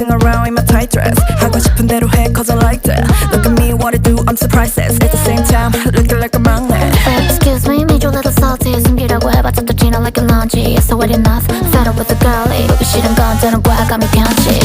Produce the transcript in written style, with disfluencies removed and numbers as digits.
dancing around in my tight dress. 하고 싶은 대로 해 cause I like that. Look at me what I do I'm surprised at the same time looking like a magnet. Excuse me 미조 little salty 숨기라고 해봤자 또 지나 like a laundry. So what enough fed up with the girl 이러기 싫은 건 저는 과감히 편지.